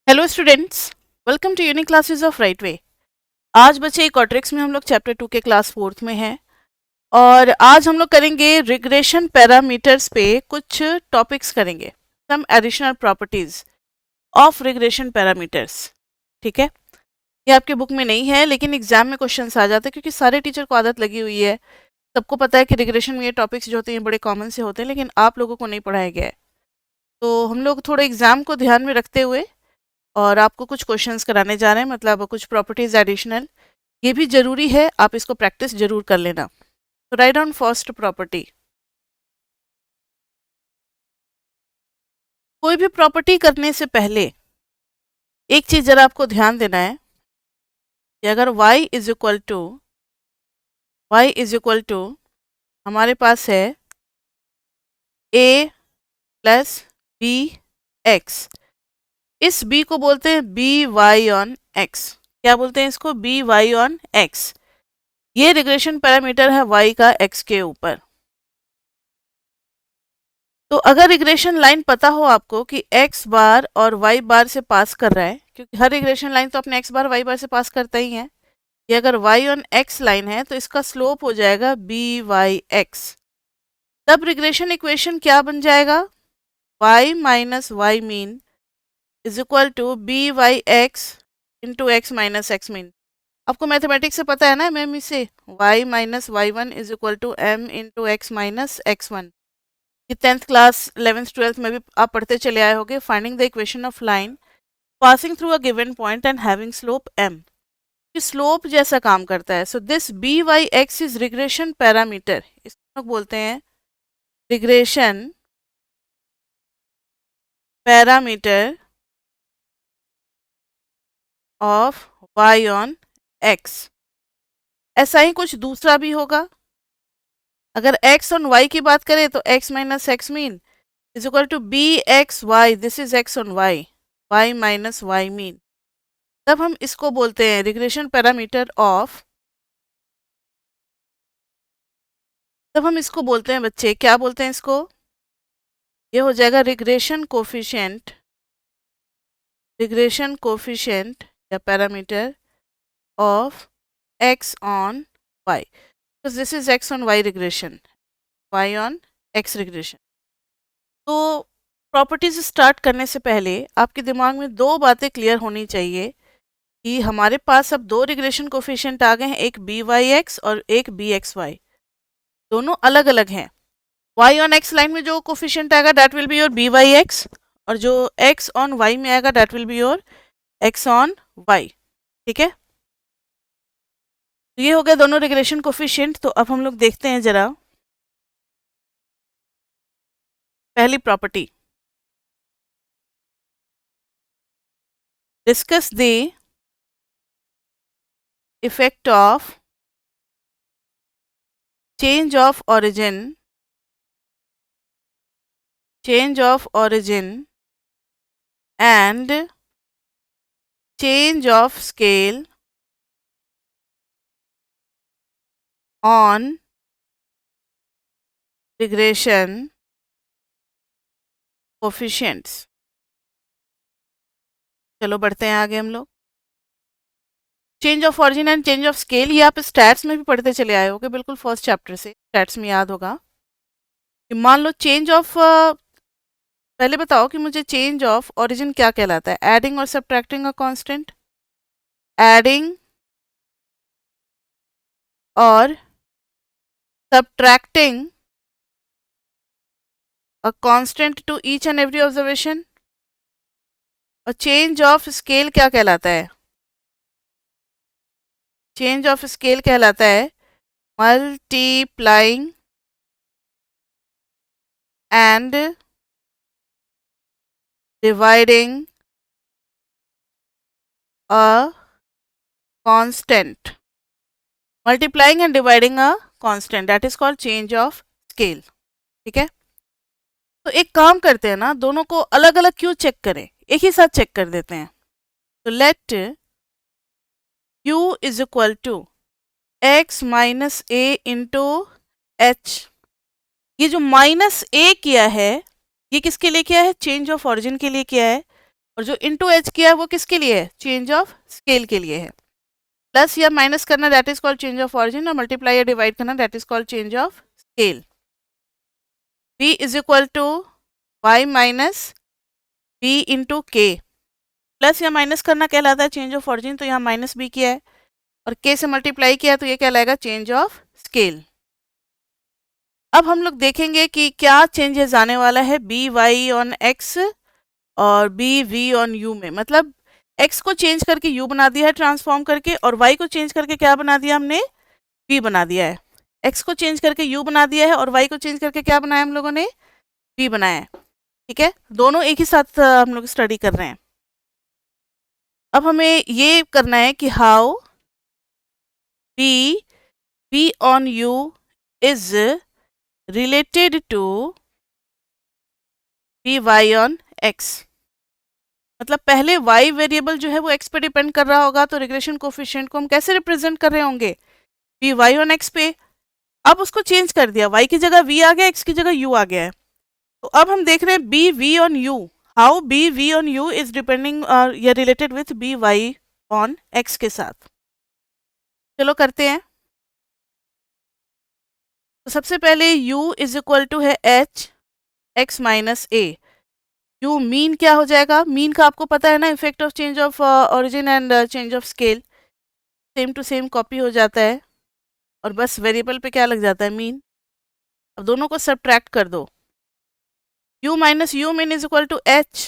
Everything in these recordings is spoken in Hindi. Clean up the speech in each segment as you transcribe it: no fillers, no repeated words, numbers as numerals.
Hello students, welcome to unique classes of right way. आज बच्चे इक्वाट्रिक्स में हम लोग चैप्टर 2 के क्लास 4th में हैं और आज हम लोग करेंगे रिग्रेशन पैरामीटर्स पे कुछ टॉपिक्स करेंगे, some additional properties of regression parameters. ठीक है, ये आपके बुक में नहीं है लेकिन एग्जाम में क्वेश्चंस आ जाते हैं क्योंकि सारे टीचर को आदत लगी हुई है। सबको पता है कि रिग्रेशन में ये टॉपिक्स जो होते हैं बड़े कॉमन से होते हैं, लेकिन आप लोगों को नहीं पढ़ाया गया है। तो हम लोग थोड़े एग्जाम को ध्यान में रखते हुए और आपको कुछ क्वेश्चंस कराने जा रहे हैं, मतलब कुछ प्रॉपर्टीज एडिशनल। ये भी जरूरी है, आप इसको प्रैक्टिस जरूर कर लेना। तो राइट डाउन फर्स्ट प्रॉपर्टी। कोई भी प्रॉपर्टी करने से पहले एक चीज जरा आपको ध्यान देना है कि अगर y इज इक्वल टू हमारे पास है a प्लस बी एक्स, इस b को बोलते हैं बी वाई ऑन एक्स। क्या बोलते हैं इसको? B y on x. ये रिग्रेशन पैरामीटर है y का x के ऊपर। तो अगर रिग्रेशन लाइन पता हो आपको कि x बार और y बार से पास कर रहा है, क्योंकि हर रिग्रेशन लाइन तो अपने x बार y बार से पास करता ही है। ये अगर y ऑन x लाइन है तो इसका स्लोप हो जाएगा बी वाई एक्स। तब रिग्रेशन इक्वेशन क्या बन जाएगा? y minus y mean is equal to b y x into x minus x mean. आपको मैथमेटिक्स से पता है ना मैम, इसे y minus y one is equal to m into x minus x one. ये 10th क्लास 11th 12th में भी आप पढ़ते चले आए होंगे। Finding the equation of line passing through a given point and having slope m। ये स्लोप जैसा काम करता है। So this b y x is regression parameter. इसको लोग बोलते हैं regression parameter of y on x। ऐसा ही कुछ दूसरा भी होगा। अगर x ऑन y की बात करें तो x minus x mean is equal to b x y, this is x on y minus y mean. तब हम इसको बोलते हैं रिग्रेशन पैरामीटर ऑफ, तब हम इसको बोलते हैं बच्चे, क्या बोलते हैं इसको? ये हो जाएगा रिग्रेशन कोफिशिएंट या parameter of x on y, because this is x on y regression, y on x regression। तो प्रॉपर्टीज स्टार्ट करने से पहले आपके दिमाग में दो बातें क्लियर होनी चाहिए कि हमारे पास अब दो रिग्रेशन कोफिशिएंट आ गए हैं, एक बी वाई एक्स और एक बी एक्स वाई। दोनों अलग अलग हैं। y ऑन x लाइन में जो कोफिशिएंट आएगा that will be your b y x, और जो x ऑन y में आएगा that will be your x on y। ठीक है, तो ये हो गए दोनों रिग्रेशन कोफिशिएंट। तो अब हम लोग देखते हैं जरा पहली property. Discuss the effect of change of origin and change of scale on regression coefficients। चलो बढ़ते हैं आगे हम लोग। Change of origin and change of scale, ये आप स्टैट्स में भी पढ़ते चले आए होगे, बिल्कुल फर्स्ट चैप्टर से स्टैट्स में याद होगा। मान लो चेंज ऑफ, पहले बताओ कि मुझे चेंज ऑफ ऑरिजिन क्या कहलाता है? एडिंग और सब्ट्रैक्टिंग अ कांस्टेंट, एडिंग और subtracting a constant to each and every observation. और चेंज ऑफ स्केल क्या कहलाता है? चेंज ऑफ स्केल कहलाता है multiplying and dividing a constant, multiplying and dividing a constant, that is called change of scale. ठीक है, तो एक काम करते हैं ना, दोनों को अलग अलग क्यों चेक करें, एक ही साथ चेक कर देते हैं। तो let u is equal to x minus a into h. ये जो माइनस ए किया है ये किसके लिए किया है? चेंज ऑफ ऑरिजिन के लिए किया है। और जो इनटू एच किया है वो किसके लिए है, चेंज ऑफ स्केल के लिए है। प्लस या माइनस करना that is called change of origin, और मल्टीप्लाई या डिवाइड करना that is called change of scale. v is equal to y minus b into k. Plus या माइनस करना कहलाता है चेंज ऑफ ऑरिजिन, तो यहाँ माइनस बी किया है और k से मल्टीप्लाई किया है तो ये कहलाएगा चेंज ऑफ स्केल। अब हम लोग देखेंगे कि क्या चेंजेस आने वाला है बी वाई ऑन एक्स और बी वी ऑन यू में। मतलब x को चेंज करके u बना दिया है ट्रांसफॉर्म करके, और y को चेंज करके क्या बना दिया हमने, v बना दिया है। x को चेंज करके u बना दिया है और y को चेंज करके क्या बनाया हम लोगों ने, v बनाया है। ठीक है, दोनों एक ही साथ हम लोग स्टडी कर रहे हैं। अब हमें ये करना है कि how v on u is related to y on x। मतलब पहले y वेरिएबल जो है वो x पे डिपेंड कर रहा होगा, तो रिग्रेशन कोफिशिएंट को हम कैसे रिप्रेजेंट कर रहे होंगे, y ऑन x पे। अब उसको चेंज कर दिया, y की जगह v आ गया, x की जगह u आ गया है। तो अब हम देख रहे हैं v on u, how v on u is depending या related with y on x के साथ। चलो करते हैं। तो सबसे पहले u इज इक्वल टू है h x minus a। U mean क्या हो जाएगा, मीन का आपको पता है ना, effect of change of origin and change of scale, same to same copy हो जाता है और बस वेरिएबल पे क्या लग जाता है, मीन। अब दोनों को सब्ट्रैक्ट कर दो, u minus u mean is equal to h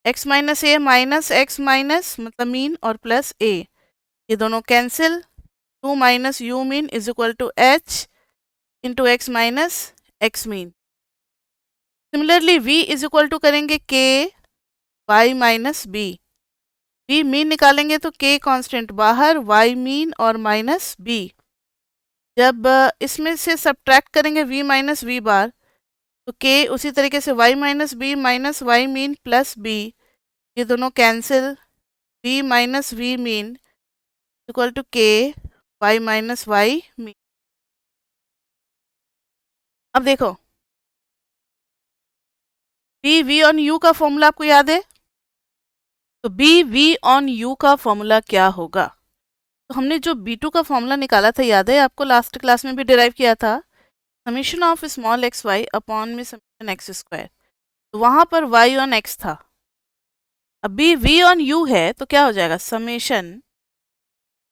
x minus a minus x minus मतलब मीन और प्लस a, ये दोनों cancel. u minus u mean is equal to h into x minus x mean. Similarly v is equal to करेंगे k y minus b। v mean निकालेंगे तो k कांस्टेंट बाहर, y मीन और माइनस b। जब इसमें से सब्ट्रैक्ट करेंगे v माइनस v बार, तो k उसी तरीके से y minus b minus y mean plus b, ये दोनों cancel. v minus v mean equal to k y minus y mean. अब देखो v ऑन u का फॉर्मूला आपको याद है, तो v ऑन u का फॉर्मूला क्या होगा। तो हमने जो b2 का फॉर्मूला निकाला था याद है आपको, लास्ट क्लास में भी डिराइव किया था, summation of small x y upon में समीशन एक्स स्क्वायर। तो वहां पर y ऑन x था। अब v ऑन u है तो क्या हो जाएगा, summation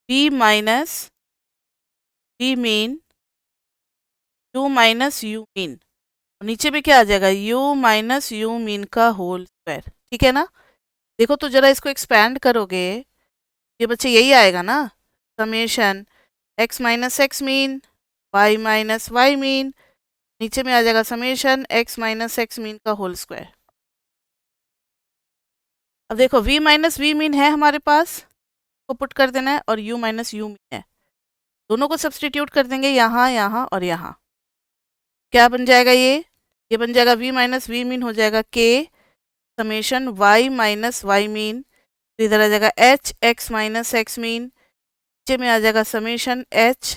v minus v mean u minus u mean, नीचे पे क्या आ जाएगा, u माइनस u मीन का होल स्क्वायर। ठीक है ना, देखो तो जरा इसको एक्सपैंड करोगे, ये बच्चे यही आएगा ना, summation x minus x mean y minus y mean, नीचे में आ जाएगा summation x minus x mean का होल स्क्वायर। अब देखो v माइनस वी मीन है हमारे पास, को पुट कर देना है, और u माइनस यू मीन है, दोनों को सब्सटीट्यूट कर देंगे यहाँ यहाँ और यहाँ। क्या बन जाएगा, ये बन जाएगा v माइनस वी मीन हो जाएगा k summation y minus y mean, इधर आ जाएगा h x minus x mean, नीचे में आ जाएगा summation h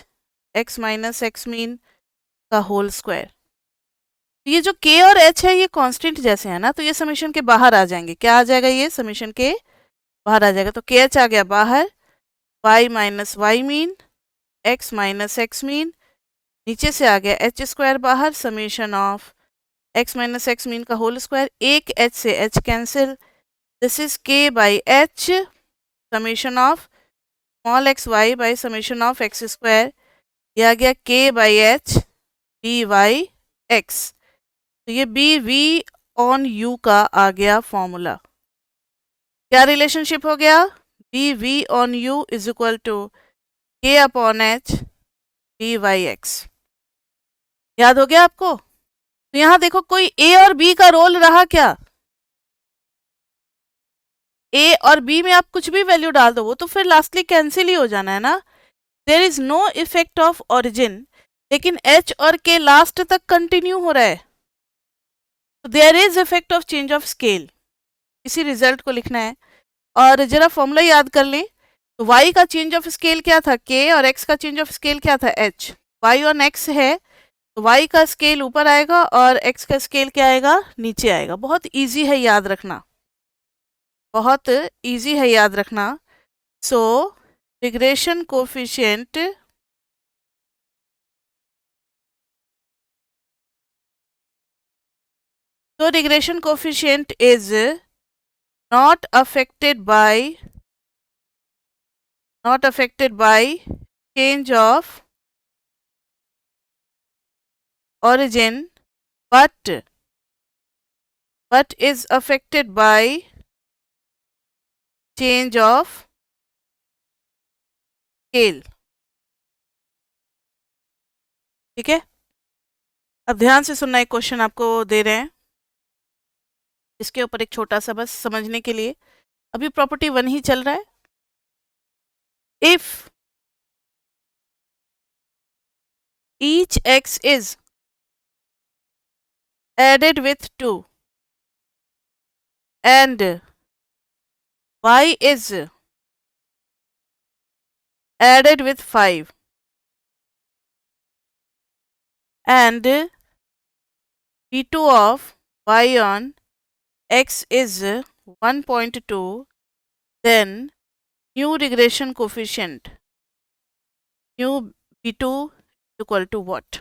x minus x mean का होल स्क्वायर। ये जो k और h है ये कांस्टेंट जैसे है ना, तो ये समेशन के बाहर आ जाएंगे। क्या आ जाएगा, ये समेशन के बाहर आ जाएगा, तो k h आ गया बाहर, y minus y mean x minus x mean, नीचे से आ गया h स्क्वायर बाहर, summation of x minus x mean का होल स्क्वायर, एक h से h cancel, this is k by h summation of small x y by summation of x square, ये आ गया k by h b y x. तो ये बी वी ऑन यू का आ गया फॉर्मूला। क्या रिलेशनशिप हो गया, b v on u is equal to k upon h b y x. याद हो गया आपको। तो यहां देखो कोई a और b का रोल रहा क्या, a और b में आप कुछ भी वैल्यू डाल दो वो तो फिर लास्टली कैंसिल ही हो जाना है ना। There is no effect of origin, लेकिन h और k लास्ट तक कंटिन्यू हो रहा है, तो there is effect of change of scale. इसी रिजल्ट को लिखना है, और जरा फॉर्मूला याद कर लें। तो y का चेंज ऑफ स्केल क्या था, k, और x का चेंज ऑफ स्केल क्या था, h। y ऑन x है तो y का स्केल ऊपर आएगा और x का स्केल क्या आएगा, नीचे आएगा। बहुत इजी है याद रखना। बहुत इजी है याद रखना। So regression coefficient is not affected by change of origin, but is affected by change of scale। ठीक है, अब ध्यान से सुनना, एक क्वेश्चन आपको दे रहे हैं, इसके ऊपर एक छोटा सा बस समझने के लिए। अभी प्रॉपर्टी 1 ही चल रहा है। If each x is added with 2 and y is added with 5 and v2 of y on x is 1.2, then new regression coefficient new v2 equal to what.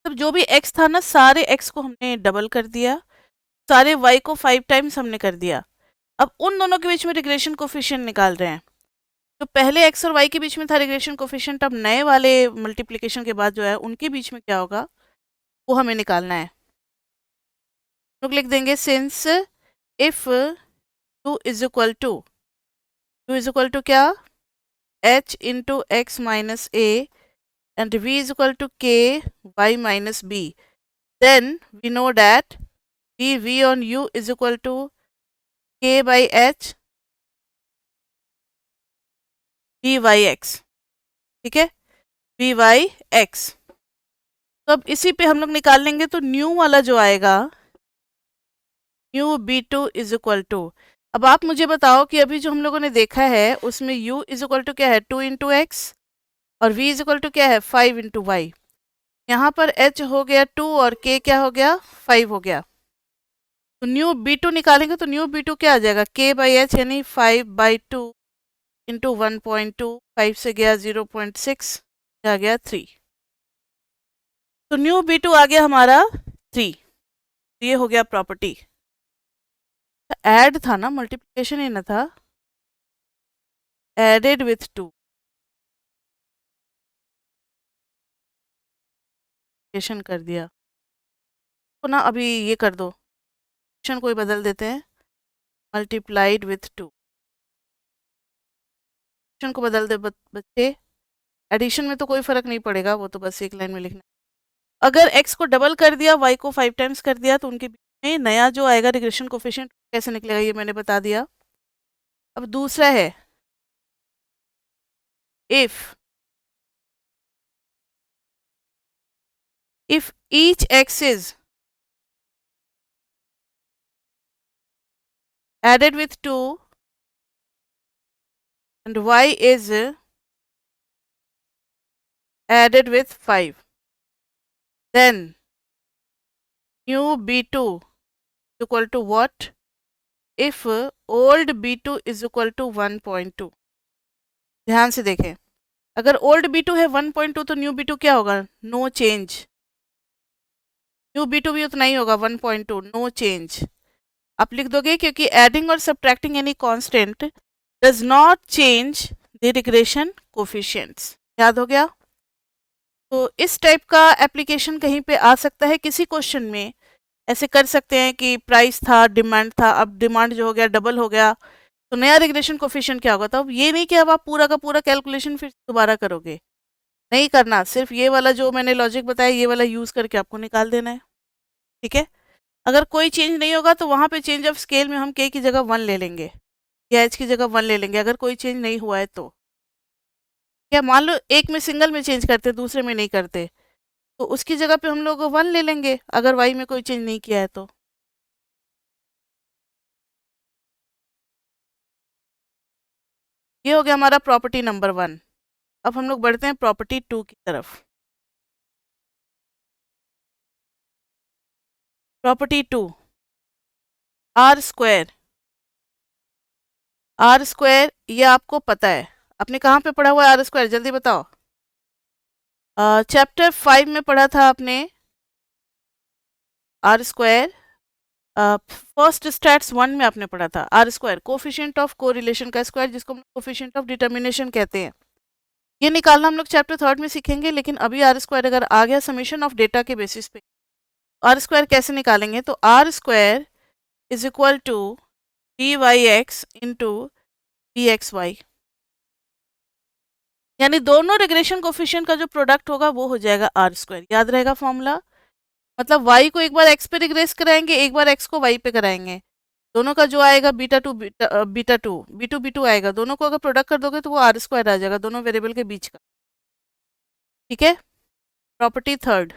तब जो भी x था ना, सारे x को हमने डबल कर दिया, सारे y को 5 टाइम्स हमने कर दिया। अब उन दोनों के बीच में रिग्रेशन कोफिशिएंट निकाल रहे हैं। तो पहले x और y के बीच में था रिग्रेशन कोफिशिएंट, अब नए वाले मल्टीप्लिकेशन के बाद जो है उनके बीच में क्या होगा वो हमें निकालना है। लोग लिख देंगे since if u is equal to क्या, h into x minus a and v is equal to k y minus b, then we know that v on u is equal to k by h vyx। ठीक है, vyx। तो अब इसी पे हम लोग निकाल लेंगे, तो न्यू वाला जो आएगा new b2 is equal to, अब आप मुझे बताओ कि अभी जो हम लोगों ने देखा है उसमें u इज इक्वल टू क्या है 2 इंटू एक्स और v इज इक्वल टू क्या है 5 इंटू वाई। यहाँ पर h हो गया 2 और k क्या हो गया 5 हो गया। तो न्यू b2 निकालेंगे तो न्यू b2 क्या आ जाएगा k बाई एच यानी 5/2 इंटू 1.2, 5 से गया 0.6, आ गया 3। तो न्यू b2 आ गया हमारा 3। ये हो गया प्रॉपर्टी। ऐड था ना, मल्टीप्लिकेशन ही ना था, एडेड विथ 2 कर दिया। तो ना अभी ये कर दो, को ही बदल देते हैं, मल्टीप्लाइड विथ 2 को बदल दे बच्चे। एडिशन में तो कोई फर्क नहीं पड़ेगा, वो तो बस एक लाइन में लिखना। अगर x को डबल कर दिया, y को 5 टाइम्स कर दिया, तो उनके बीच में नया जो आएगा रिग्रेशन कोफिशिएंट कैसे निकलेगा ये मैंने बता दिया। अब दूसरा है if each x is added with 2 and y is added with 5, then new b2 equal to what? If old b2 is equal to 1.2। ध्यान से देखें, अगर ओल्ड b2 है 1.2 तो न्यू b2 क्या होगा, नो चेंज। न्यू b2 भी उतना ही होगा 1.2, नो चेंज। आप लिख दोगे क्योंकि एडिंग और subtracting any constant does not change the regression coefficients. याद हो गया। तो इस टाइप का एप्लीकेशन कहीं पे आ सकता है, किसी क्वेश्चन में ऐसे कर सकते हैं कि प्राइस था, डिमांड था, अब डिमांड जो हो गया डबल हो गया, तो नया रिग्रेशन कोफिशिएंट क्या होगा। तो अब ये नहीं कि अब आप पूरा का पूरा कैलकुलेशन फिर दोबारा करोगे, नहीं करना, सिर्फ ये वाला जो मैंने लॉजिक बताया ये वाला यूज करके आपको निकाल देना है। ठीक है, अगर कोई चेंज नहीं होगा तो वहाँ पे चेंज ऑफ स्केल में हम के की जगह 1 ले लेंगे या एच की जगह 1 ले लेंगे, अगर कोई चेंज नहीं हुआ है तो। क्या मान लो एक में सिंगल में चेंज करते दूसरे में नहीं करते, तो उसकी जगह पे हम लोग 1 ले लेंगे अगर वाई में कोई चेंज नहीं किया है तो। ये हो गया हमारा प्रॉपर्टी नंबर 1। अब हम लोग बढ़ते हैं प्रॉपर्टी 2 की तरफ। Property 2, r square r square ये आपको पता है, आपने कहाँ पे पढ़ा हुआ है आर स्क्वायर, जल्दी बताओ। चैप्टर 5 में पढ़ा था आपने आर स्क्वायर। फर्स्ट स्टैट्स 1 में आपने पढ़ा था r square, coefficient of correlation का स्क्वायर, जिसको हम कोफिशिएंट ऑफ डिटर्मिनेशन कहते हैं। ये निकालना हम लोग चैप्टर 3 में सीखेंगे, लेकिन अभी आर स्क्वायर अगर आ गया समेशन ऑफ डेटा के बेसिस पे, आर स्क्वायर कैसे निकालेंगे, तो r square is equal to d y x into d x y, यानी दोनों रिग्रेशन कोफिशिएंट का जो प्रोडक्ट होगा वो हो जाएगा आर स्क्वायर। याद रहेगा फॉर्मूला, मतलब y को एक बार x पे रिग्रेस कराएंगे, एक बार x को y पे कराएंगे, दोनों का जो आएगा बीटा टू आएगा, दोनों को अगर प्रोडक्ट कर दोगे तो वो आर स्क्वायर आ जाएगा, दोनों वेरिएबल के बीच का। ठीक है। प्रॉपर्टी थर्ड,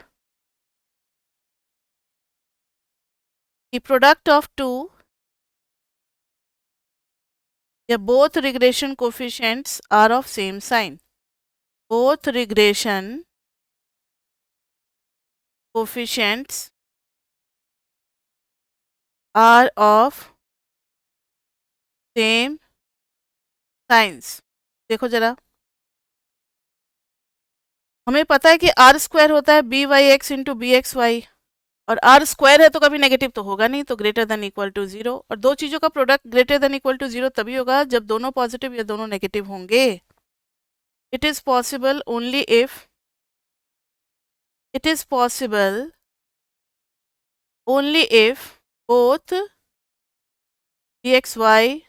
कि प्रोडक्ट ऑफ टू या both regression coefficients are of same sign, both regression coefficients are of same science. देखो जरा, हमें पता है कि आर स्क्वायर होता है b y x into b x y, और आर स्क्वायर है तो कभी नेगेटिव तो होगा नहीं, तो greater than equal to zero. और दो चीज़ों का product greater than equal to zero तभी होगा जब दोनों पॉजिटिव या दोनों नेगेटिव होंगे। It is possible only if, it is possible only if both d x y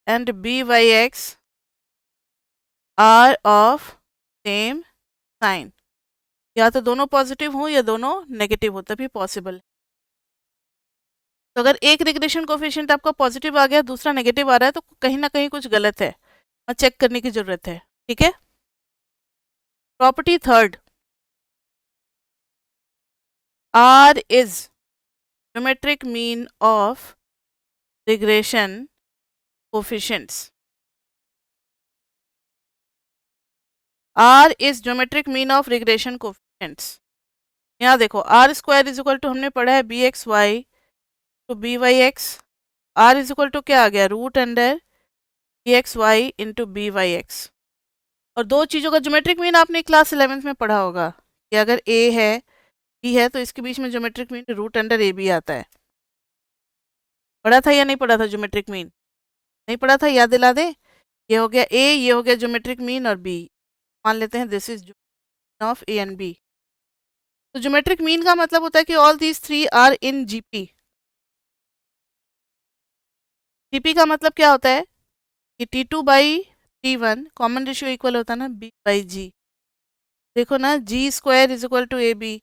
and b y x are of same sign, या तो दोनों पॉजिटिव हो या दोनों नेगेटिव हो तभी पॉसिबल। तो अगर एक रिग्रेशन कोफिशिएंट आपका पॉजिटिव आ गया, दूसरा नेगेटिव आ रहा है, तो कहीं ना कहीं कुछ गलत है और चेक करने की जरूरत है। ठीक है। Property third, r is geometric mean of regression coefficients, r is geometric mean of regression coefficients. यहाँ देखो, r square is equal to हमने पढ़ा है b x y to b y x, r is equal to क्या आ गया, root under b x y into b y x. और दो चीज़ों का ज्योमेट्रिक मीन आपने क्लास 11th में पढ़ा होगा कि अगर ए है बी है तो इसके बीच में geometric mean root under a b आता है। पढ़ा था या नहीं पढ़ा था ज्योमेट्रिक मीन? नहीं पढ़ा था, याद दिला दे। ये हो गया ए, ये हो गया ज्योमेट्रिक मीन, और बी मान लेते हैं this is of a and b. तो ज्योमेट्रिक मीन का मतलब होता है कि all these three are in GP. GP का मतलब क्या होता है कि T2 by T1 common ratio equal होता है ना B बाई जी। देखो ना, G square is equal to A B,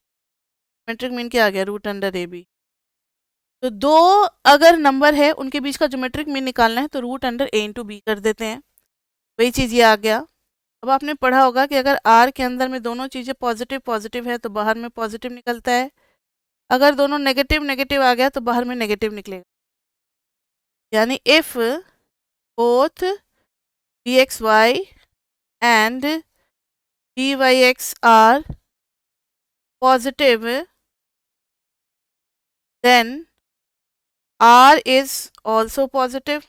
geometric mean क्या आ गया, रूट अंडर ए बी। तो दो अगर नंबर है उनके बीच का ज्योमेट्रिक मीन निकालना है तो रूट अंडर ए इंटू बी कर देते हैं, वही चीज़ ये आ गया। अब आपने पढ़ा होगा कि अगर आर के अंदर में दोनों चीज़ें पॉजिटिव पॉजिटिव है तो बाहर में पॉजिटिव निकलता है, अगर दोनों नेगेटिव नेगेटिव आ गया तो बाहर में नेगेटिव निकलेगा। यानी if both d x y and d y x are positive, then R is also positive.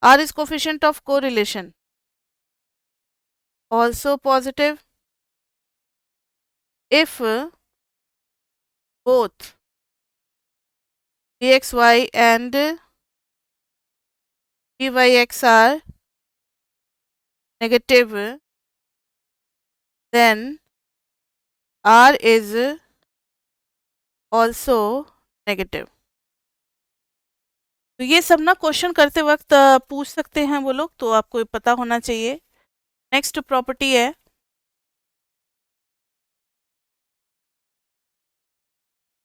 R is coefficient of correlation, also positive if both dxy and dyx are negative, then R is also negative. तो ये सब ना क्वेश्चन करते वक्त पूछ सकते हैं वो लोग, तो आपको पता होना चाहिए। नेक्स्ट प्रॉपर्टी है,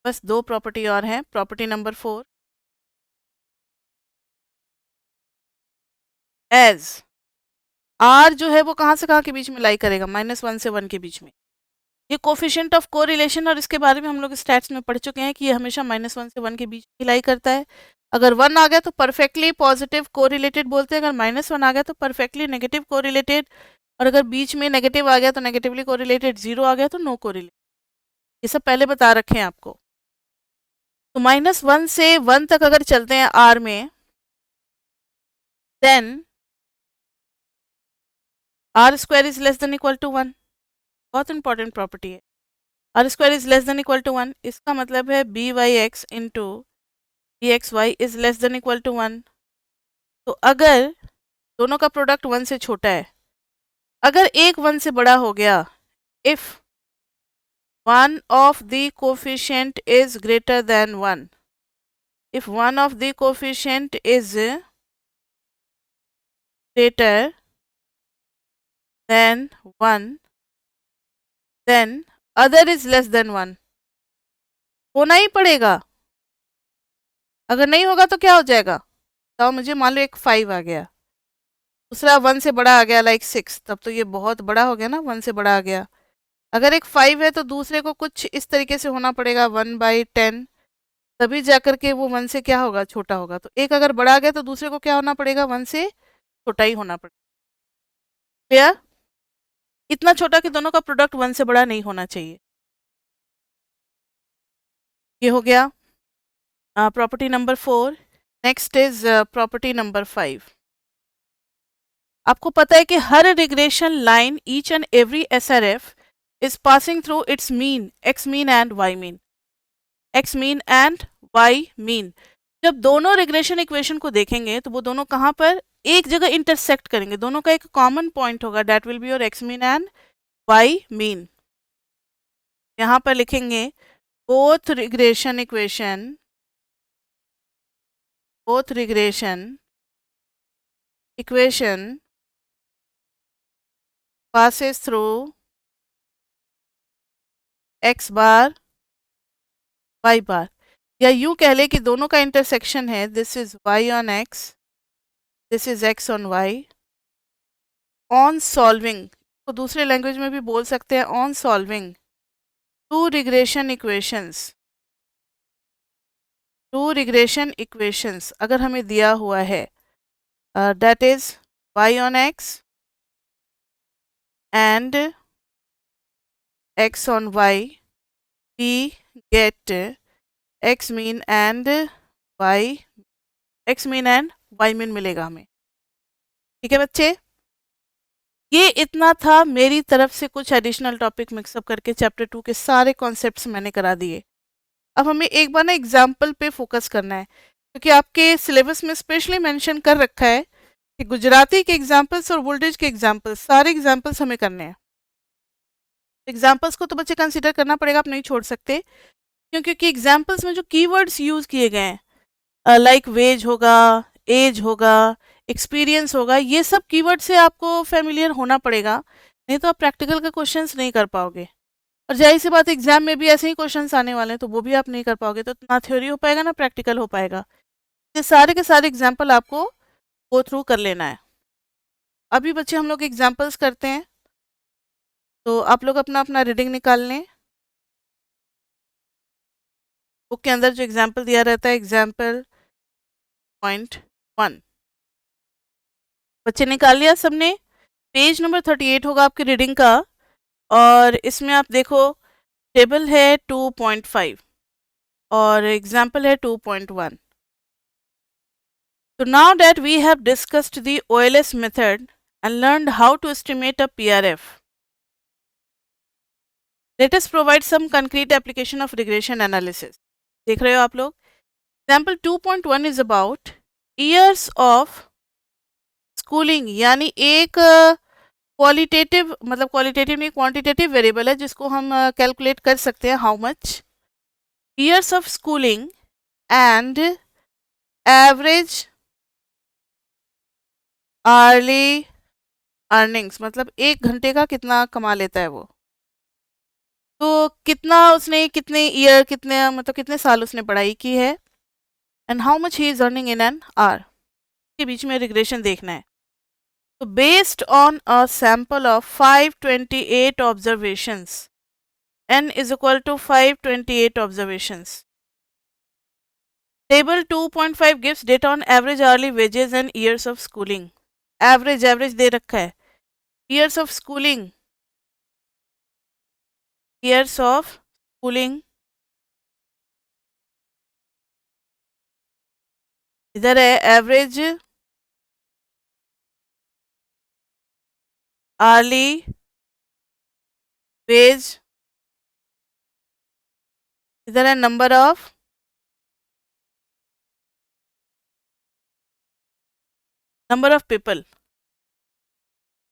बस दो प्रॉपर्टी और हैं। प्रॉपर्टी नंबर 4, एज आर जो है वो कहाँ से कहाँ के बीच में लाई करेगा, -1 से 1 के बीच में। ये कोफिशिएंट ऑफ कोरिलेशन, और इसके बारे में हम लोग स्टैट्स में पढ़ चुके हैं कि ये हमेशा -1 से 1 के बीच में लाई करता है। अगर 1 आ गया तो परफेक्टली पॉजिटिव कोरिलेटेड बोलते हैं, अगर -1 आ गया तो परफेक्टली नेगेटिव कोरिलेटेड, और अगर बीच में नेगेटिव आ गया तो नेगेटिवली कोरिलेटेड, 0 आ गया तो नो कोरिलेटेड। ये सब पहले बता रखे हैं आपको। तो -1 से 1 तक अगर चलते हैं आर में, then r square is less than equal to 1। बहुत इंपॉर्टेंट प्रॉपर्टी है। R square is less than equal to 1, इसका मतलब है b y x into b x y is less than equal to 1। तो अगर दोनों का प्रोडक्ट 1 से छोटा है, अगर एक 1 से बड़ा हो गया, if one of the coefficient is greater than 1, if one of the coefficient is greater than 1, then other is less than 1, होना ही पड़ेगा। अगर नहीं होगा तो क्या हो जाएगा? तो मुझे मान लो एक 5 आ गया, दूसरा 1 से बड़ा आ गया लाइक 6, तब तो ये बहुत बड़ा हो गया ना, 1 से बड़ा आ गया। अगर एक 5 है तो दूसरे को कुछ इस तरीके से होना पड़ेगा 1/10, तभी जाकर के वो 1 से क्या होगा, छोटा होगा। तो एक अगर बड़ा आ गया तो दूसरे को क्या होना पड़ेगा, 1 से छोटा ही होना पड़ेगा। क्लियर? इतना छोटा कि दोनों का प्रोडक्ट 1 से बड़ा नहीं होना चाहिए। ये हो गया property number 4। Next is property number 5। आपको पता है कि हर regression line, each and every SRF is passing through its mean, x mean and y mean, x mean and y mean. जब दोनों रिग्रेशन इक्वेशन को देखेंगे तो वो दोनों कहाँ पर एक जगह इंटरसेक्ट करेंगे, दोनों का एक कॉमन पॉइंट होगा, that will be your x mean and y mean. यहाँ पर लिखेंगे both regression equation passes through x bar y bar, या यूं कह ले कि दोनों का इंटरसेक्शन है, this is y on x, this is x on y, on solving, तो दूसरे लैंग्वेज में भी बोल सकते हैं on solving two regression equations अगर हमें दिया हुआ है, that is y on x and x on y, we get x mean and y, x mean and y mean मिलेगा हमें। ठीक है बच्चे, ये इतना था मेरी तरफ से, कुछ एडिशनल टॉपिक मिक्सअप करके चैप्टर 2 के सारे कॉन्सेप्ट्स मैंने करा दिए। अब हमें एक बार ना एग्जाम्पल पे फोकस करना है, क्योंकि आपके सिलेबस में स्पेशली मेंशन कर रखा है कि गुजराती के एग्जाम्पल्स और वोल्टेज के एग्जाम्पल्स, सारे एग्जाम्पल्स हमें करने हैं। एग्जाम्पल्स को तो बच्चे कंसिडर करना पड़ेगा, आप नहीं छोड़ सकते, क्योंकि एग्जाम्पल्स में जो कीवर्ड्स यूज़ किए गए हैं, लाइक वेज होगा, एज होगा, एक्सपीरियंस होगा, ये सब कीवर्ड से आपको फेमिलियर होना पड़ेगा, नहीं तो आप प्रैक्टिकल के क्वेश्चंस नहीं कर पाओगे। और जाहिर सी बात एग्जाम में भी ऐसे ही क्वेश्चंस आने वाले हैं, तो वो भी आप नहीं कर पाओगे, तो ना थ्योरी हो पाएगा ना प्रैक्टिकल हो पाएगा। ये सारे के सारे एग्जाम्पल आपको गो थ्रू कर लेना है। अभी बच्चे हम लोग एग्जाम्पल्स करते हैं, तो आप लोग अपना अपना रीडिंग निकाल लें। बुक के अंदर जो एग्जाम्पल दिया रहता है, एग्जाम्पल पॉइंट 1, बच्चे निकाल लिया सबने? पेज नंबर 38 होगा आपकी रीडिंग का, और इसमें आप देखो टेबल है 2.5 और एग्जाम्पल है 2.1। So now that we have discussed the OLS method and learned how to estimate a PRF, let us provide some concrete application of regression analysis. देख रहे हो आप लोग? Example 2.1 is about years of schooling, यानी एक क्वालिटेटिव, मतलब क्वालिटेटिव नहीं क्वांटिटेटिव वेरिएबल है जिसको हम कैलकुलेट कर सकते हैं, how much years of schooling and average hourly earnings, मतलब एक घंटे का कितना कमा लेता है वो। तो कितना उसने, कितने ईयर, कितने मतलब कितने साल उसने पढ़ाई की है, and how much he is earning in an hour, के बीच में रिग्रेशन देखना है। तो based on a sample of 528 observations, n is equal to 528 observations. Table 2.5 gives data on average hourly wages and years of schooling. Average दे रखा है, years of schooling, years of schooling, इधर है एवरेज hourly wage, इधर है नंबर ऑफ पीपल।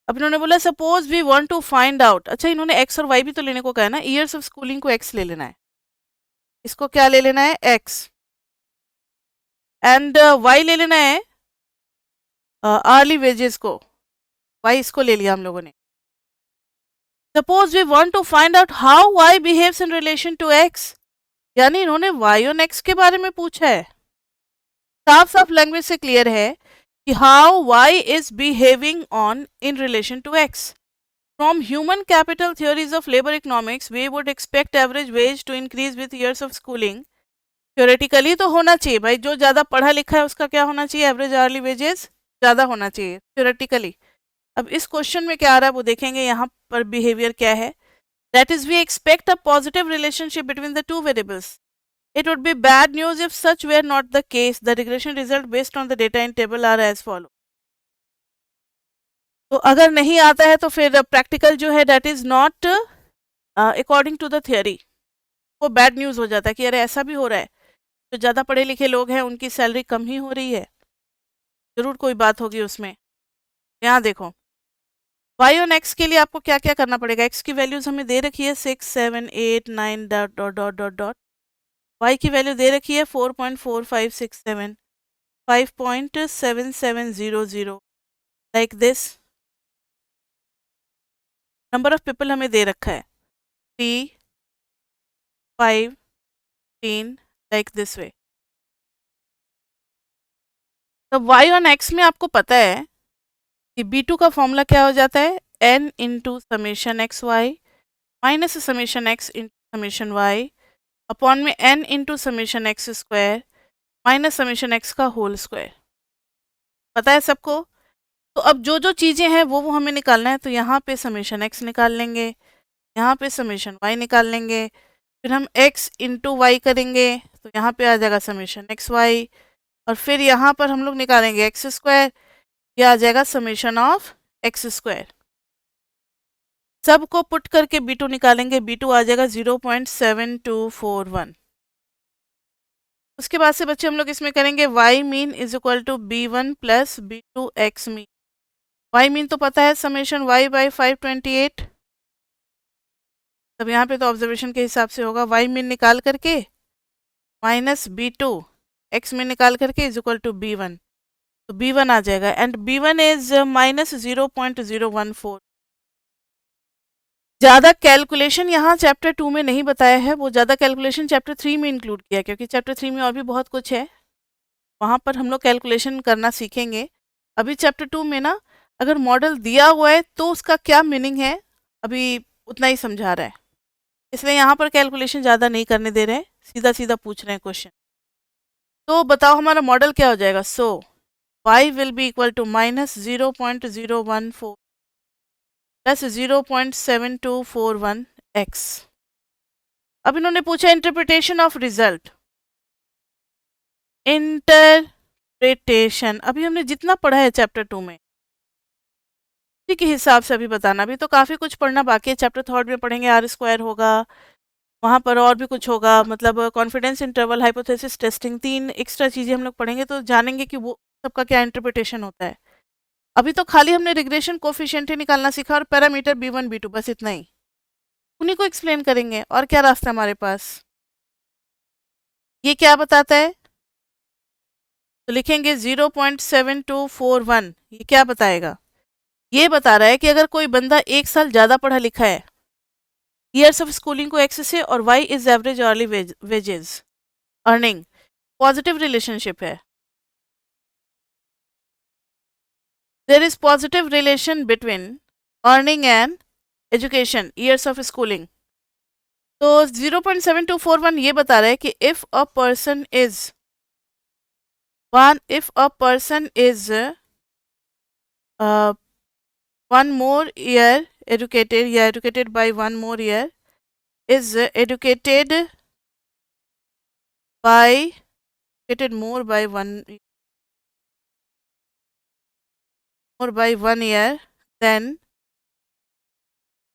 अब इन्होंने बोला suppose we want to find out, अच्छा इन्होंने एक्स और वाई भी तो लेने को कहा है ना, ईयर्स ऑफ स्कूलिंग को एक्स ले लेना है, इसको क्या ले लेना है एक्स, एंड वाई ले लेना है आर्ली वेजेस को, वाई इसको ले लिया हम लोगों ने। Suppose we want to find out how y behaves in relation to x, यानी इन्होंने वाई और एक्स के बारे में पूछा है। साफ साफ लैंग्वेज से क्लियर है कि how y is behaving on in relation to x. From human capital theories of labor economics, we would expect average wage to increase with years of schooling. Theoretically तो होना चाहिए भाई, जो ज़्यादा पढ़ा लिखा है उसका क्या होना चाहिए, एवरेज आवर्ली वेजेस ज़्यादा होना चाहिए theoretically। अब इस क्वेश्चन में क्या आ रहा है वो देखेंगे, यहाँ पर बिहेवियर क्या है। That is, we expect a positive relationship between the two variables. It would be bad news if such were not the case. The regression result based on the data in table are as follow. तो अगर नहीं आता है तो फिर प्रैक्टिकल जो है that is not according to the theory, वो बैड न्यूज़ हो जाता है कि अरे ऐसा भी हो रहा है, जो ज़्यादा पढ़े लिखे लोग हैं उनकी सैलरी कम ही हो रही है, ज़रूर कोई बात होगी उसमें। यहाँ देखो वाई और एक्स के लिए आपको क्या क्या करना पड़ेगा, एक्स की वैल्यूज़ हमें दे रखी है 6 7 8 9 dot dot dot dot dot, y की वैल्यू दे रखी है 4.4567 5.7700 like this. Number of people हमें दे रखा है 3 5 3 लाइक दिस वे। तो y ऑन x में आपको पता है कि b2 का फॉर्मूला क्या हो जाता है, n into summation x y minus summation x into summation y upon में n into summation x square minus summation x का होल स्क्वायर। पता है सबको। तो अब जो जो चीज़ें हैं वो हमें निकालना है, तो यहाँ पे समेशन एक्स निकाल लेंगे, यहाँ पे समेशन वाई निकाल लेंगे, फिर हम x इंटू वाई करेंगे तो यहाँ पे आ जाएगा समेशन एक्स वाई, और फिर यहाँ पर हम लोग निकालेंगे एक्स स्क्वायर, यह आ जाएगा समेशन ऑफ एक्स स्क्वायर। सबको पुट करके b2 निकालेंगे, b2 आ जाएगा 0.7241। उसके बाद से बच्चे हम लोग इसमें करेंगे y mean is equal to b1 plus b2 x mean. y mean तो पता है समेशन y बाई 528, तब यहाँ पे तो ऑब्जर्वेशन के हिसाब से होगा, y मीन निकाल करके माइनस b2 x मीन निकाल करके इज इक्वल टू b1, तो b1 आ जाएगा एंड b1 इज माइनस 0.014। ज़्यादा कैलकुलेशन यहाँ चैप्टर 2 में नहीं बताया है, वो ज़्यादा कैलकुलेशन चैप्टर 3 में इंक्लूड किया है, क्योंकि चैप्टर 3 में और भी बहुत कुछ है, वहाँ पर हम लोग कैलकुलेशन करना सीखेंगे। अभी चैप्टर 2 में ना अगर मॉडल दिया हुआ है तो उसका क्या मीनिंग है अभी उतना ही समझा रहा है, इसलिए यहाँ पर कैलकुलेशन ज़्यादा नहीं करने दे रहे हैं, सीधा सीधा पूछ रहे हैं क्वेश्चन। तो बताओ हमारा मॉडल क्या हो जाएगा। So y will be equal to minus 0.014 plus 0.7241 x। अब इन्होंने पूछा इंटरप्रिटेशन ऑफ रिजल्ट। इंटरप्रिटेशन अभी हमने जितना पढ़ा है चैप्टर 2 में उसी के हिसाब से अभी बताना, अभी तो काफ़ी कुछ पढ़ना बाकी है। चैप्टर 3 में पढ़ेंगे आर स्क्वायर होगा, वहाँ पर और भी कुछ होगा, मतलब confidence interval, hypothesis testing, 3 extra चीज़ें हम लोग पढ़ेंगे तो जानेंगे कि वो सबका क्या इंटरप्रिटेशन होता है। अभी तो खाली हमने रिग्रेशन कोफिशिएंट ही निकालना सीखा और पैरामीटर b1 b2, बस इतना ही, उन्हीं को एक्सप्लेन करेंगे। और क्या रास्ता हमारे पास, ये क्या बताता है, तो लिखेंगे 0.7241, ये क्या बताएगा, ये बता रहा है कि अगर कोई बंदा 1 साल ज़्यादा पढ़ा लिखा है, ईयर्स ऑफ स्कूलिंग को एक्स से, और Y is average hourly wages earning, positive relationship है, there is positive relation between earning and education years of schooling. तो 0.7241 ये बता रहा है कि if a person is one more year educated, या educated by one more year, is educated more by one year, then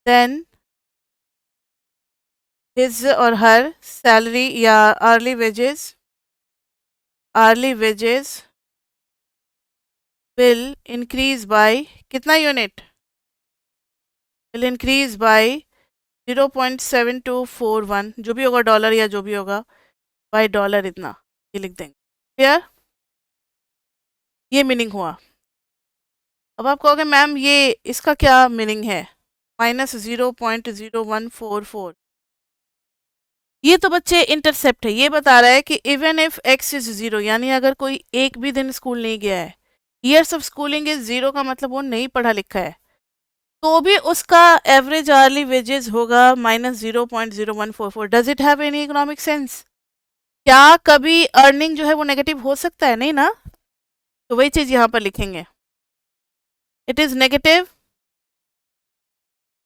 then his or her salary या hourly wages will increase by कितना यूनिट? will increase by 0.7241, जो भी होगा डॉलर या जो भी होगा बाय डॉलर, इतना ये लिख देंगे। क्लियर? ये मीनिंग हुआ। अब आप कहोगे मैम ये इसका क्या मीनिंग है? -0.0144, ये तो बच्चे इंटरसेप्ट है। ये बता रहा है कि इवन इफ x इज 0, यानी अगर कोई एक भी दिन स्कूल नहीं गया है, ईयर्स ऑफ स्कूलिंग इज 0 का मतलब वो नहीं पढ़ा लिखा है, तो भी उसका एवरेज आर्ली वेजेस होगा -0.0144। Does it have any economic sense? क्या कभी अर्निंग जो है वो नेगेटिव हो सकता है? नहीं ना। तो वही चीज यहाँ पर लिखेंगे, it is negative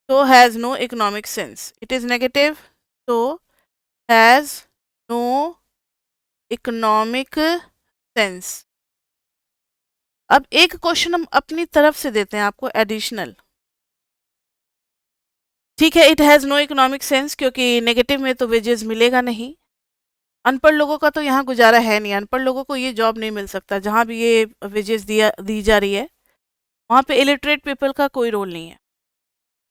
so has no economic sense. It is negative so has no economic sense. अब एक क्वेश्चन हम अपनी तरफ से देते हैं आपको एडिशनल। ठीक है, it has no economic sense क्योंकि नेगेटिव में तो वेजेस मिलेगा नहीं। अनपढ़ लोगों का तो यहाँ गुजारा है नहीं, अनपढ़ लोगों को ये जॉब नहीं मिल सकता जहाँ भी ये वेजेस दी जा रही है, वहाँ पे इलिटरेट पीपल का कोई रोल नहीं है।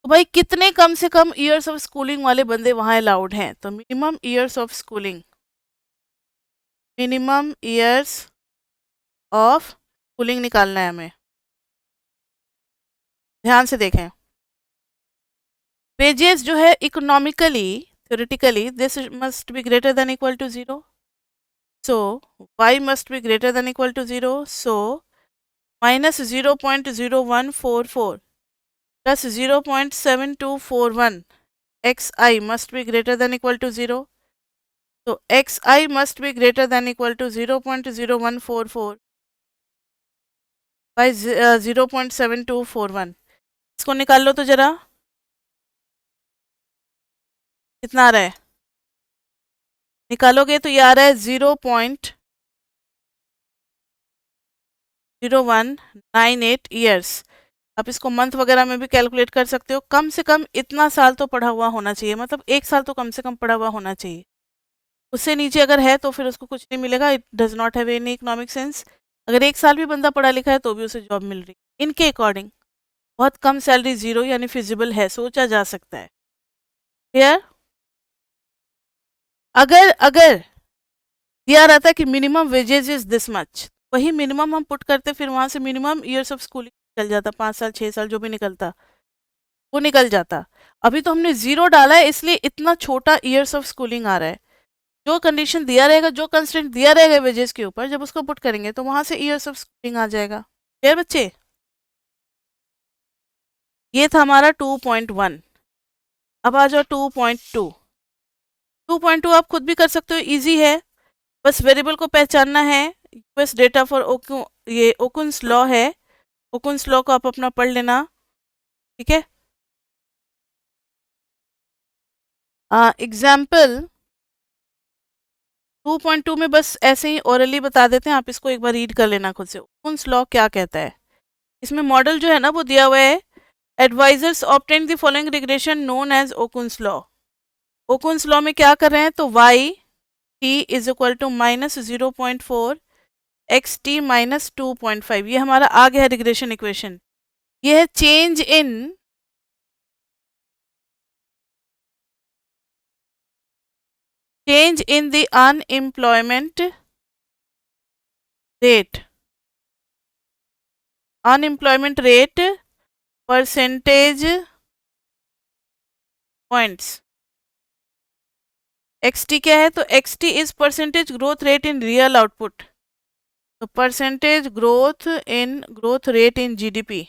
तो भाई कितने कम से कम ईयर्स ऑफ स्कूलिंग वाले बंदे वहाँ अलाउड हैं? तो minimum years of schooling, minimum years of schooling निकालना है हमें। ध्यान से देखें, वेजेस जो है economically theoretically this must be greater than equal to 0, so y must be greater than equal to 0, so minus 0.0144 plus 0.7241 xi must be greater than equal to 0, so xi must be greater than equal to 0.0144 by 0.7241। इसको निकाल लो तो जरा, कितना आ रहा है? निकालोगे तो ये आ रहा है 0.0198 ईयर्स। आप इसको मंथ वगैरह में भी कैलकुलेट कर सकते हो। कम से कम इतना साल तो पढ़ा हुआ होना चाहिए, मतलब एक साल तो कम से कम पढ़ा हुआ होना चाहिए। उससे नीचे अगर है तो फिर उसको कुछ नहीं मिलेगा, it does not have any economic sense. अगर एक साल भी बंदा पढ़ा लिखा है तो भी उसे जॉब मिल रही है। इनके अकॉर्डिंग बहुत कम सैलरी 0 यानी फिजिबल है, सोचा जा सकता है। क्लियर? अगर अगर दिया रहता है कि minimum wages is this much, वही मिनिमम हम पुट करते, फिर वहां से मिनिमम ईयर्स ऑफ स्कूलिंग निकल जाता, 5 साल 6 साल जो भी निकलता वो निकल जाता। अभी तो हमने 0 डाला है इसलिए इतना छोटा ईयर्स ऑफ स्कूलिंग आ रहा है। जो कंडीशन दिया रहेगा, जो कंस्टेंट दिया रहेगा वेजेस के ऊपर, जब उसको पुट करेंगे तो वहां से ईयर्स ऑफ स्कूलिंग आ जाएगा। क्लियर बच्चे? ये था हमारा 2.1। अब आ जाओ 2.2। 2.2 आप खुद भी कर सकते हो, इजी है। बस वेरिएबल को पहचानना है। यूएस डेटा फॉर ये ओकुन्स लॉ है, ओकुन्स लॉ को आप अपना पढ़ लेना। ठीक है, एग्जाम्पल 2.2 में बस ऐसे ही ओरली बता देते हैं, आप इसको एक बार रीड कर लेना खुद से। ओकुन्स लॉ क्या कहता है? इसमें मॉडल जो है ना वो दिया हुआ है, advisers obtain the following regression known as Okun's law. Okun's law में क्या कर रहे हैं? तो y t is equal to -0.4 X T minus 2.5, ये हमारा आ गया है रिग्रेशन इक्वेशन। ये है change in the unemployment rate percentage points. X T क्या है? तो X T is percentage growth rate in real output, तो percentage growth rate in GDP.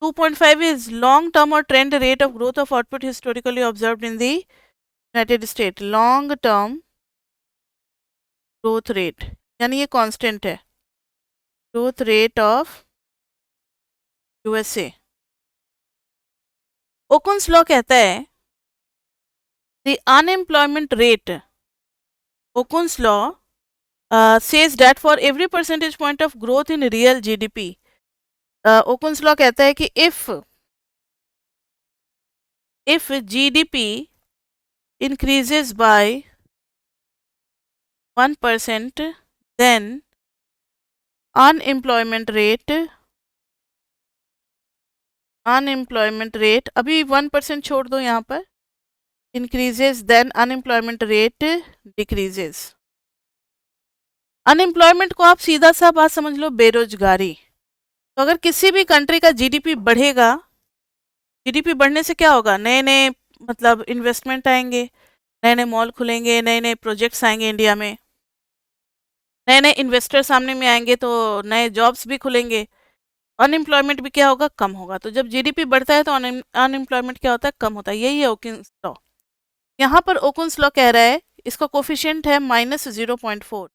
2.5 is long term or trend rate of growth of output historically observed in the United States. Long term growth rate यानी ये कांस्टेंट है, growth rate of USA. Okun's law कहता है the unemployment rate, Okun's law says that for every percentage point of growth in real GDP, Okun's law कहता है कि if GDP increases by 1%, then unemployment rate अभी 1% छोड़ दो यहाँ पर, increases then unemployment rate decreases. Unemployment को आप सीधा सा बात समझ लो, बेरोजगारी. तो अगर किसी भी कंट्री का जीडीपी बढ़ेगा, जीडीपी बढ़ने से क्या होगा, नए नए मतलब इन्वेस्टमेंट आएंगे, नए नए मॉल खुलेंगे, नए नए प्रोजेक्ट्स आएंगे इंडिया में, नए नए इन्वेस्टर सामने में आएंगे, तो नए जॉब्स भी खुलेंगे, अनएम्प्लॉयमेंट भी क्या होगा, कम होगा. तो जब जीडीपी बढ़ता है तो अनएम्प्लॉयमेंट क्या होता है, कम होता है. यही है ओकुन्स लॉ. यहाँ पर ओकुन्स लॉ कह रहा है, इसका कोफिशिएंट है -0.4.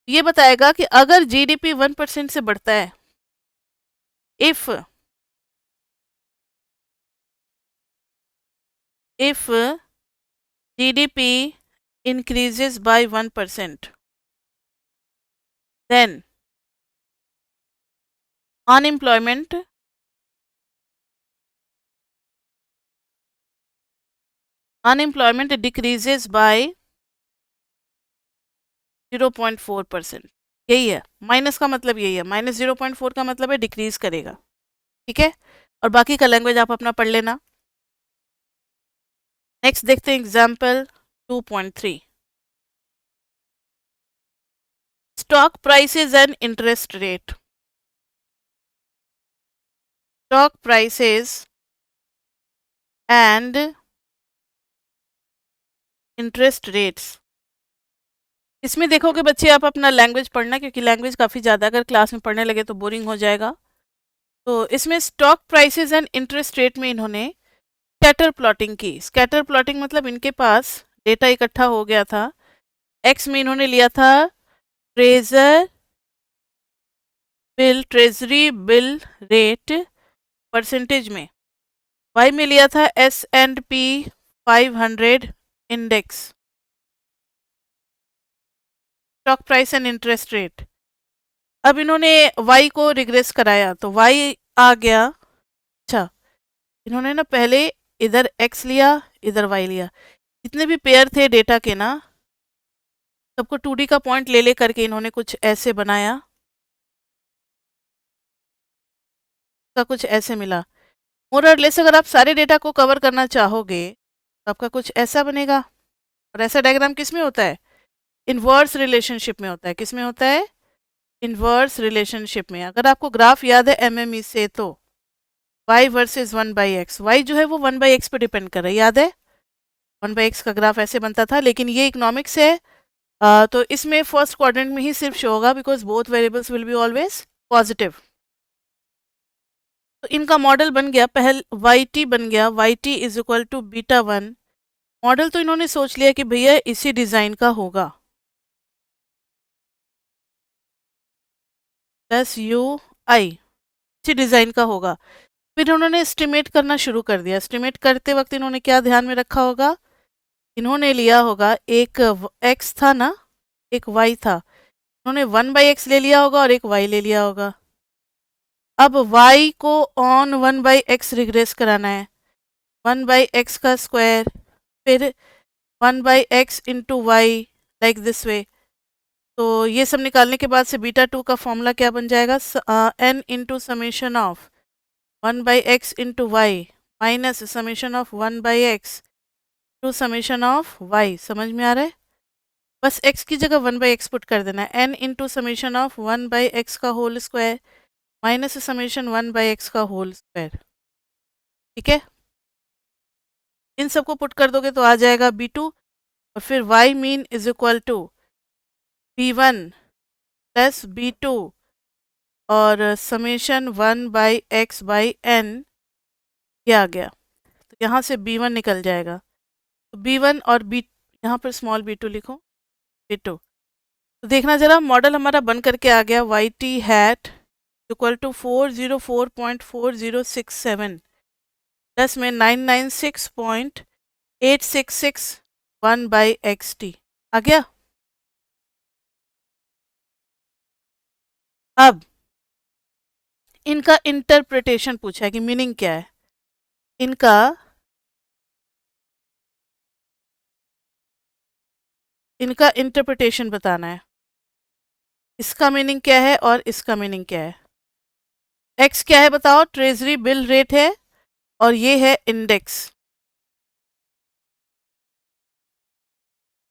ये बताएगा कि अगर जीडीपी 1% से बढ़ता है, if GDP increases by 1%, then unemployment decreases by 0.4%. यही है, माइनस का मतलब यही है, -0.4 का मतलब है डिक्रीज करेगा. ठीक है, और बाकी का लैंग्वेज आप अपना पढ़ लेना. नेक्स्ट देखते हैं example 2.3. Stock prices and interest rate. Stock prices and interest rates. इसमें देखोगे बच्चे आप अपना लैंग्वेज पढ़ना, क्योंकि लैंग्वेज काफ़ी ज़्यादा अगर क्लास में पढ़ने लगे तो बोरिंग हो जाएगा. तो इसमें stock prices and interest rate में इन्होंने स्कैटर प्लॉटिंग की. स्कैटर प्लॉटिंग मतलब इनके पास डेटा इकट्ठा हो गया था. एक्स में इन्होंने लिया था ट्रेजरी बिल रेट परसेंटेज में. वाई में लिया था S&P 500 index, stock price and interest rate. अब इन्होंने वाई को रिग्रेस कराया, तो वाई आ गया. अच्छा, इन्होंने ना पहले इधर एक्स लिया, इधर वाई लिया. जितने भी पेयर थे डेटा के ना, सबको 2D का पॉइंट ले ले करके इन्होंने कुछ ऐसे बनाया, का कुछ ऐसे मिला. मोर और लेस अगर आप सारे डेटा को कवर करना चाहोगे तो आपका कुछ ऐसा बनेगा. और ऐसा डायग्राम किस में होता है, इनवर्स रिलेशनशिप में होता है. किस में होता है, इनवर्स रिलेशनशिप में. अगर आपको ग्राफ याद है एमएमई से, तो y वर्सेस 1/x, y जो है वो 1/x पे डिपेंड कर रहा है, याद है 1/x का ग्राफ ऐसे बनता था. लेकिन ये इकोनॉमिक्स है, तो इसमें फर्स्ट क्वाड्रेंट में ही सिर्फ शो होगा, because both variables will be always positive. तो इनका मॉडल बन गया, पहले yt बन गया, yt is equal to β1. Model तो इन्होंने सोच लिया कि भैया इसी डिज़ाइन का होगा, प्लस UI इसी डिज़ाइन का होगा. फिर उन्होंने एस्टिमेट करना शुरू कर दिया. एस्टिमेट करते वक्त इन्होंने क्या ध्यान में रखा होगा, इन्होंने लिया होगा एक x था ना, एक y था, उन्होंने 1/x ले लिया होगा और एक y ले लिया होगा. अब y को ऑन 1/x रिग्रेस कराना है, 1/x का स्क्वायर, फिर 1/x into y, like this way. तो ये सब निकालने के बाद से β2 का फॉर्मूला क्या बन जाएगा, n into summation of 1/x into y minus summation of 1/x to summation of y. समझ में आ रहा है, बस x की जगह 1/x पुट कर देना है. n into summation of 1/x का whole square minus summation 1/x का होल स्क्वायर. ठीक है, इन सबको पुट कर दोगे तो आ जाएगा b2, और फिर y mean is equal to b1 plus b2 और समेशन 1/x/n. ये आ गया, तो यहाँ से b1 निकल जाएगा. तो b1 और b, यहाँ पर स्मॉल b2 लिखो, b2. तो देखना जरा, मॉडल हमारा बन करके आ गया, yt hat equal to 404.4067 plus में 996.8661/xt आ गया. अब इनका इंटरप्रिटेशन पूछा है कि मीनिंग क्या है, इनका इंटरप्रिटेशन बताना है, इसका मीनिंग क्या है और इसका मीनिंग क्या है। एक्स क्या है बताओ, ट्रेजरी बिल रेट है और ये है इंडेक्स।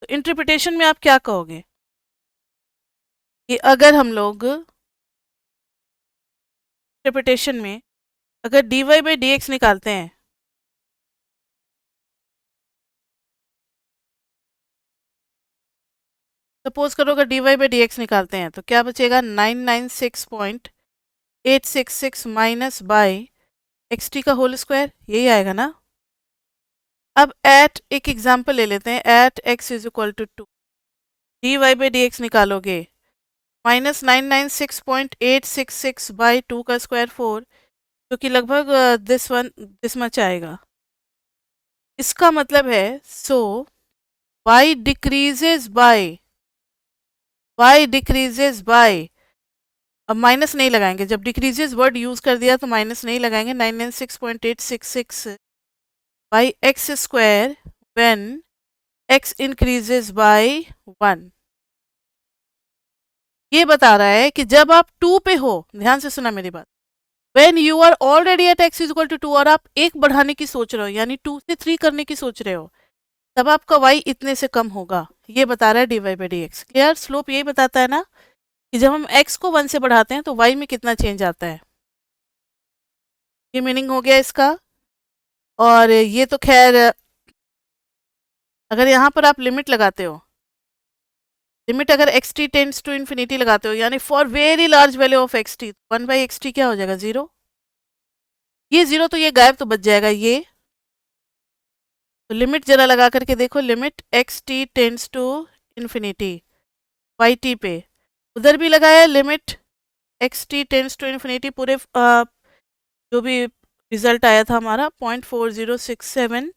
तो इंटरप्रिटेशन में आप क्या कहोगे कि अगर हम लोग इंटरप्रिटेशन में अगर dy बाई डी एक्स निकालते हैं, सपोज करो अगर dy बाई डी एक्स निकालते हैं तो क्या बचेगा, 996.866 माइनस बाई एक्स टी का होल स्क्वायर, यही आएगा ना। अब एट एक एग्जाम्पल ले लेते हैं, at x is equal to 2, dy by d x निकालोगे, माइनस 996.866 बाई 2 का स्क्वायर 4, जो कि लगभग दिस मच आएगा। इसका मतलब है सो y डिक्रीजेज बाय, अब माइनस नहीं लगाएंगे, जब डिक्रीजेज वर्ड यूज कर दिया तो माइनस नहीं लगाएंगे, 996.866 by x square when x increases by 1। ये बता रहा है कि जब आप 2 पे हो, ध्यान से सुना मेरी बात, when you are already at x is equal to 2 और आप एक बढ़ाने की सोच रहे हो, यानी 2 से 3 करने की सोच रहे हो, तब आपका y इतने से कम होगा। ये बता रहा है dy by d x. Clear, slope यही बताता है ना कि जब हम x को 1 से बढ़ाते हैं तो y में कितना चेंज आता है। ये मीनिंग हो गया इसका। और ये तो खैर अगर यहाँ पर आप लिमिट लगाते हो, लिमिट अगर x t tends to infinity लगाते हो, यानी for very large value of x t, 1 by x T क्या हो जाएगा, 0। ये 0 तो ये गायब तो बच जाएगा ये। तो लिमिट जरा लगा करके देखो, limit x t tends to infinity y t पे, उधर भी लगाया limit x t tends to infinity, पूरे जो भी रिजल्ट आया था हमारा 0.4067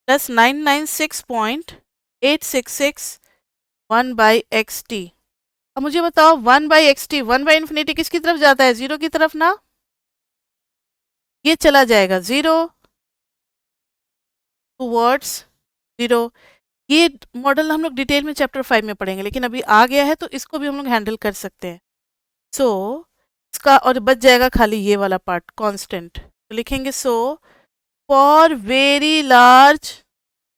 प्लस 996.866 1 बाई एक्स टी। अब मुझे बताओ 1 by x t, 1 by infinity किसकी तरफ जाता है, 0 की तरफ ना, ये चला जाएगा 0 टूवर्ड्स 0। ये मॉडल हम लोग डिटेल में चैप्टर 5 में पढ़ेंगे, लेकिन अभी आ गया है तो इसको भी हम लोग हैंडल कर सकते हैं। सो इसका और बच जाएगा खाली ये वाला पार्ट कांस्टेंट, तो लिखेंगे so for very large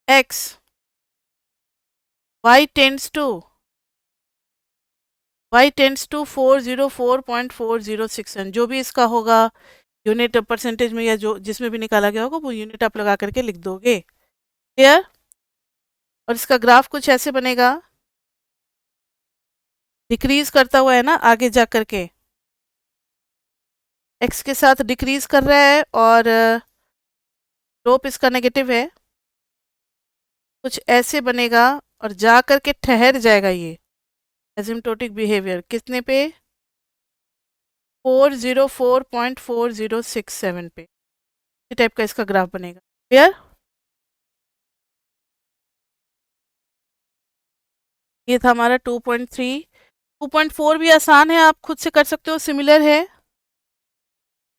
x y tends to 404.4067, जो भी इसका होगा यूनिट परसेंटेज में या जो जिसमें भी निकाला गया होगा वो यूनिट आप लगा करके लिख दोगे। क्लियर। और इसका ग्राफ कुछ ऐसे बनेगा, डिक्रीज करता हुआ है ना आगे जा करके, एक्स के साथ डिक्रीज कर रहा है और स्लोप इसका नेगेटिव है, कुछ ऐसे बनेगा और जा करके ठहर जाएगा ये एसिम्प्टोटिक बिहेवियर कितने पे, 404.4067 पे, इस टाइप का इसका ग्राफ बनेगा। क्लियर। ये था हमारा 2.3। 2.4 भी आसान है, आप खुद से कर सकते हो, सिमिलर है।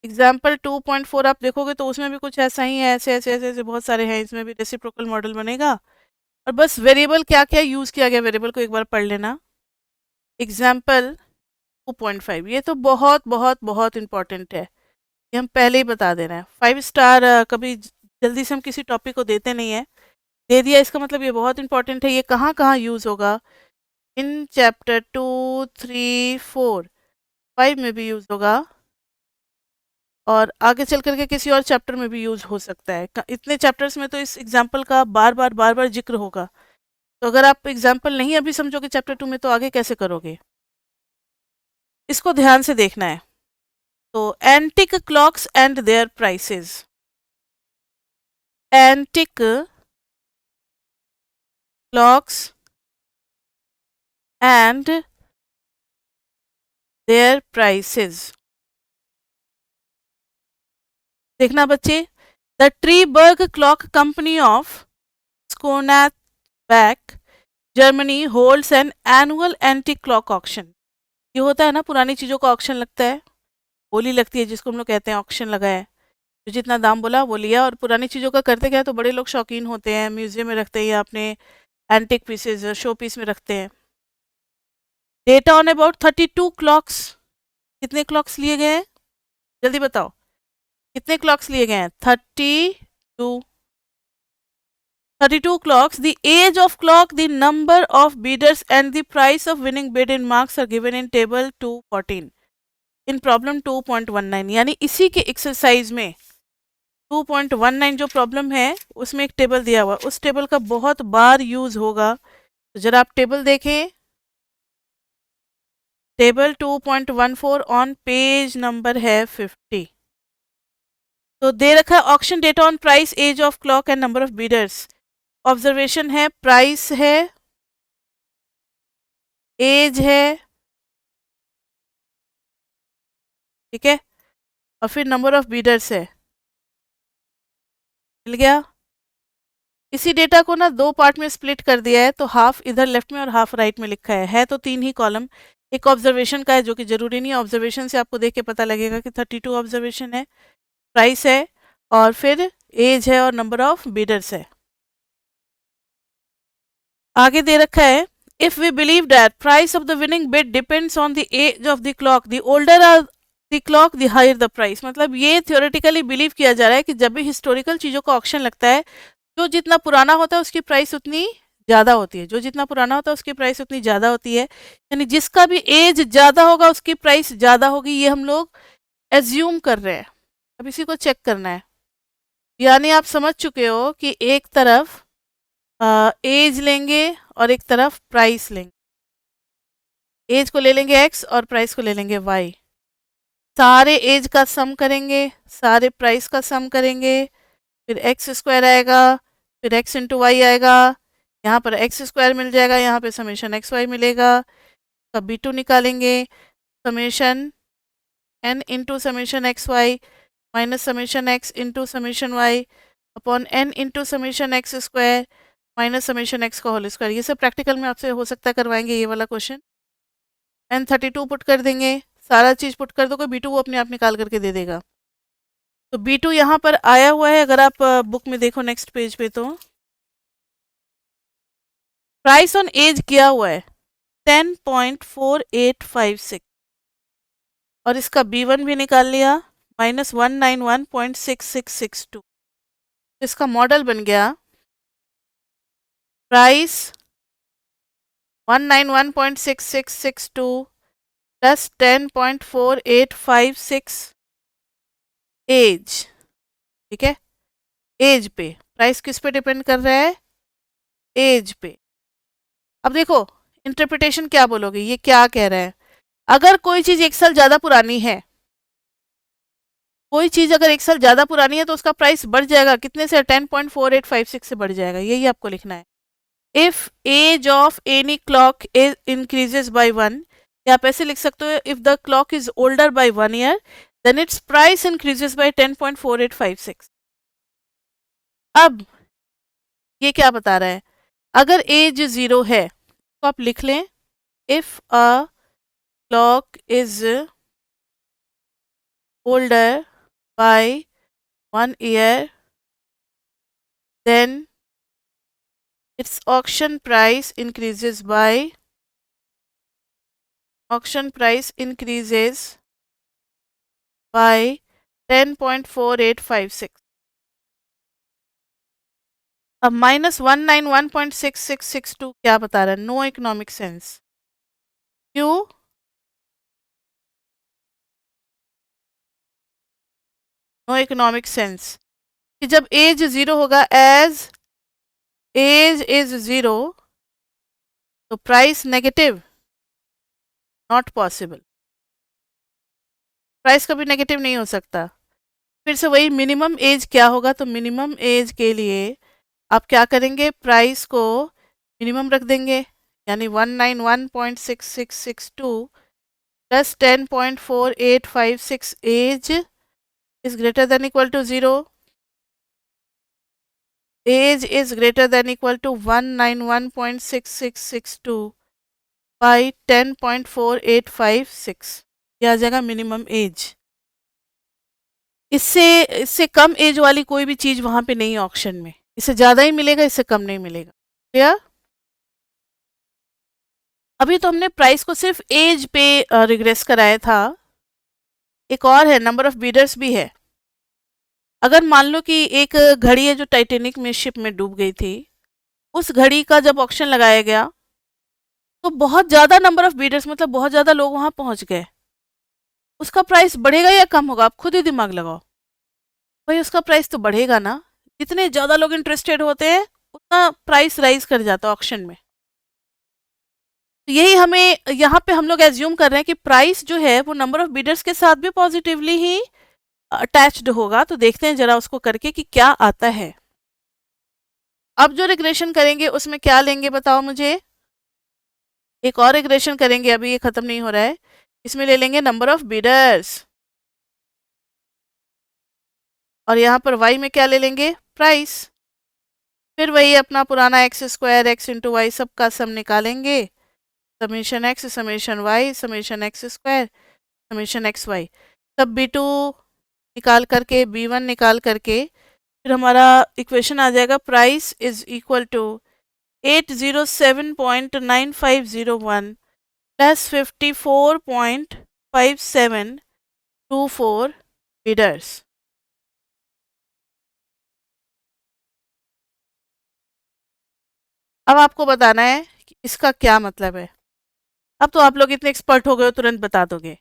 एग्जाम्पल 2.4 आप देखोगे तो उसमें भी कुछ ऐसा ही है, ऐसे ऐसे ऐसे ऐसे बहुत सारे हैं, इसमें भी रेसिप्रोकल मॉडल बनेगा। और बस वेरिएबल क्या क्या यूज किया गया, वेरिएबल को एक बार पढ़ लेना। एग्जाम्पल 2.5 ये तो बहुत बहुत बहुत इंपॉर्टेंट है, ये हम पहले ही बता दे रहे हैं। 5 स्टार कभी जल्दी से हम किसी टॉपिक को देते नहीं है, दे दिया इसका मतलब ये बहुत इंपॉर्टेंट है। ये कहाँ कहाँ यूज होगा, इन चैप्टर 2, 3, 4, 5 में भी यूज होगा और आगे चल करके किसी और चैप्टर में भी यूज हो सकता है। इतने चैप्टर्स में तो इस एग्जाम्पल का बार बार जिक्र होगा। तो अगर आप एग्जाम्पल नहीं अभी समझोगे चैप्टर 2 में तो आगे कैसे करोगे, इसको ध्यान से देखना है। तो antique clocks and their prices, antique clocks and their prices, देखना बच्चे, the Treeberg clock company of Schonach Germany holds an annual antique clock auction. ये होता है ना, पुरानी चीज़ों का ऑक्शन लगता है, बोली लगती है, जिसको हम लोग कहते हैं ऑक्शन लगा है, जो जितना दाम बोला वो लिया। और पुरानी चीज़ों का करते क्या है, तो बड़े लोग शौकीन होते हैं, म्यूजियम में रखते हैं या अपने एंटिक पीसेज शो पीस में रखते हैं। Data on about 32 clocks. कितने क्लॉक्स लिए गए हैं, जल्दी बताओ, कितने क्लॉक्स लिए गए हैं? 32 clocks. The age of clock, the number of bidders and the price of winning bid in marks are given in table 214 in problem 2.19। यानी इसी के एक्सरसाइज में 2.19 जो प्रॉब्लम है उसमें एक टेबल दिया हुआ, उस टेबल का बहुत बार यूज होगा। तो जरा आप टेबल देखें, टेबल 2.14 ऑन पेज नंबर है 50। तो दे रखा है auction data on price, age of clock and number of bidders. Observation है, प्राइस है, एज है, ठीक है, और फिर नंबर ऑफ बीडर्स है। मिल गया। इसी डेटा को ना दो पार्ट में स्प्लिट कर दिया है, तो हाफ इधर लेफ्ट में और हाफ राइट में लिखा है तो तीन ही कॉलम। एक ऑब्जर्वेशन का है जो कि जरूरी नहीं है, ऑब्जर्वेशन से आपको देख के पता लगेगा कि 32 ऑब्जर्वेशन है, प्राइस है, और फिर एज है और नंबर ऑफ बीडर्स है। आगे दे रखा है, if we believe that price of the winning bid depends on the age of the clock, the older are the clock the higher the price. मतलब ये थियोरेटिकली बिलीव किया जा रहा है कि जब भी हिस्टोरिकल चीज़ों का ऑक्शन लगता है, जो जितना पुराना होता है उसकी प्राइस उतनी ज़्यादा होती है, जो जितना पुराना होता है उसकी प्राइस उतनी ज़्यादा होती है। यानी जिसका भी एज ज़्यादा होगा उसकी प्राइस ज़्यादा होगी, ये हम लोग एज्यूम कर रहे हैं। अब इसी को चेक करना है। यानी आप समझ चुके हो कि एक तरफ एज लेंगे और एक तरफ प्राइस लेंगे। एज को ले लेंगे एक्स और प्राइस को ले लेंगे वाई। सारे एज का सम करेंगे, सारे प्राइस का सम करेंगे, फिर एक्स स्क्वायर आएगा, फिर एक्स इंटू वाई आएगा, यहाँ पर एक्स स्क्वायर मिल जाएगा, यहाँ पे समेशन एक्स वाई मिलेगा। तब बी टू निकालेंगे, summation n into summation x y minus summation x into summation y upon n into summation x square minus summation x का होल स्क्वायर। ये सब प्रैक्टिकल में आपसे हो सकता है करवाएंगे ये वाला क्वेश्चन। एन 32 पुट कर देंगे, सारा चीज़ पुट कर दोगे, बी टू वो अपने आप निकाल करके दे देगा। तो बी टू यहाँ पर आया हुआ है, अगर आप बुक में देखो नेक्स्ट पेज पे, तो प्राइस ऑन एज किया हुआ है 10.4856 और इसका B1 भी निकाल लिया माइनस 191.6662। इसका मॉडल बन गया प्राइस 191.6662 प्लस 10.4856 एज। ठीक है, एज पे प्राइस किस पे डिपेंड कर रहा है? एज पे। अब देखो इंटरप्रिटेशन क्या बोलोगे, ये क्या कह रहा है? अगर कोई चीज एक साल ज्यादा पुरानी है, कोई चीज अगर एक साल ज्यादा पुरानी है तो उसका प्राइस बढ़ जाएगा, कितने से? 10.4856 से बढ़ जाएगा, यही आपको लिखना है। If age of any clock is increases by 1, या आप ऐसे लिख सकते हो, if the clock is older by 1 year then its price increases by 10.4856। अब ये क्या बता रहा है? अगर एज 0 है तो आप लिख लें, if a clock is older by 1 year, then its auction price increases by 10.4856। अब माइनस 191.6662 क्या बता रहा है? No economic sense. क्यों? नो इकोनॉमिक सेंस कि जब एज 0 होगा, एज एज इज 0 तो price negative, not possible. Price कभी नेगेटिव नहीं हो सकता। फिर से वही मिनिमम एज क्या होगा, तो मिनिमम एज के लिए आप क्या करेंगे? प्राइस को मिनिमम रख देंगे, यानी 191.6662 plus 10.4856 age is greater than equal to 0। Age is greater than equal to 191.6662 by 10.4856, यह आ जाएगा मिनिमम एज। इससे इससे कम एज वाली कोई भी चीज वहां पे नहीं है ऑक्शन में, इससे ज्यादा ही मिलेगा, इससे कम नहीं मिलेगा। क्लियर? अभी तो हमने प्राइस को सिर्फ एज पे रिग्रेस कराया था, एक और है नंबर ऑफ बीडर्स भी है। अगर मान लो कि एक घड़ी है जो टाइटेनिक में शिप में डूब गई थी, उस घड़ी का जब ऑक्शन लगाया गया तो बहुत ज्यादा नंबर ऑफ बीडर्स, मतलब बहुत ज्यादा लोग वहां पहुंच गए, उसका प्राइस बढ़ेगा या कम होगा? आप खुद ही दिमाग लगाओ। भाई उसका प्राइस तो बढ़ेगा ना, जितने ज्यादा लोग इंटरेस्टेड होते हैं उतना प्राइस राइज कर जाता है ऑक्शन में। तो यही हमें यहाँ पे हम लोग एज्यूम कर रहे हैं कि प्राइस जो है वो नंबर ऑफ बीडर्स के साथ भी पॉजिटिवली ही अटैच्ड होगा। तो देखते हैं जरा उसको करके कि क्या आता है। अब जो रिग्रेशन करेंगे उसमें क्या लेंगे बताओ मुझे? एक और रिग्रेशन करेंगे, अभी ये खत्म नहीं हो रहा है। इसमें ले लेंगे नंबर ऑफ बीडर्स, और यहाँ पर y में क्या ले लेंगे? प्राइस। फिर वही अपना पुराना x square x into y सबका सम निकालेंगे, summation x summation y summation x square summation x y. तब b2 निकाल करके b1 निकाल करके फिर हमारा इक्वेशन आ जाएगा, price is equal to 807.9501 plus 54.5724 bidders. अब आपको बताना है कि इसका क्या मतलब है। अब तो आप लोग इतने एक्सपर्ट हो गए हो, तुरंत बता दोगे।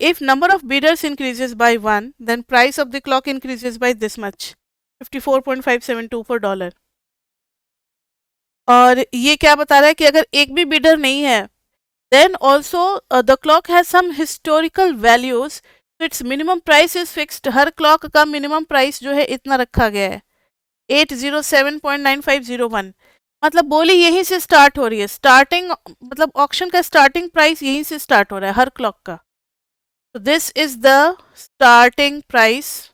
If number of bidders increases by 1 then price of the clock increases by this much, $54.5724। और ये क्या बता रहा है कि अगर एक भी बीडर नहीं है then also the clock has some historical values, so its minimum price is fixed। Her clock का मिनिमम प्राइस जो है इतना रखा गया है, 807.9501। मतलब बोली यहीं से स्टार्ट हो रही है, स्टार्टिंग मतलब ऑक्शन का स्टार्टिंग प्राइस यहीं से स्टार्ट हो रहा है हर क्लॉक का। तो this is the starting price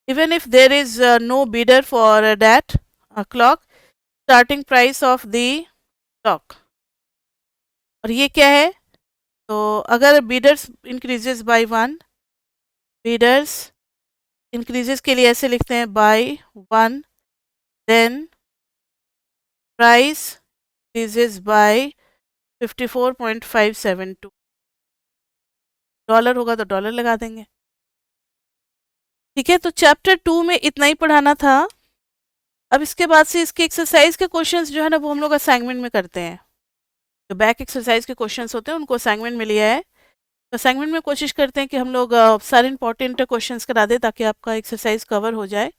even if there is no bidder for that clock, starting price of the clock. और ये क्या है? तो अगर bidders increases by 1, bidders increases के लिए ऐसे लिखते हैं by 1, then price increases by 54.572। Dollar होगा तो डॉलर लगा देंगे। ठीक है, तो चैप्टर 2 में इतना ही पढ़ाना था। अब इसके बाद से इसके एक्सरसाइज के क्वेश्चंस जो है ना वो हम लोग असाइनमेंट में करते हैं। जो बैक एक्सरसाइज के क्वेश्चंस होते हैं उनको असाइनमेंट में लिया है। तो असाइनमेंट में कोशिश करते हैं कि हम लोग सारे इंपॉर्टेंट क्वेश्चंस करा दें ताकि आपका एक्सरसाइज कवर हो जाए।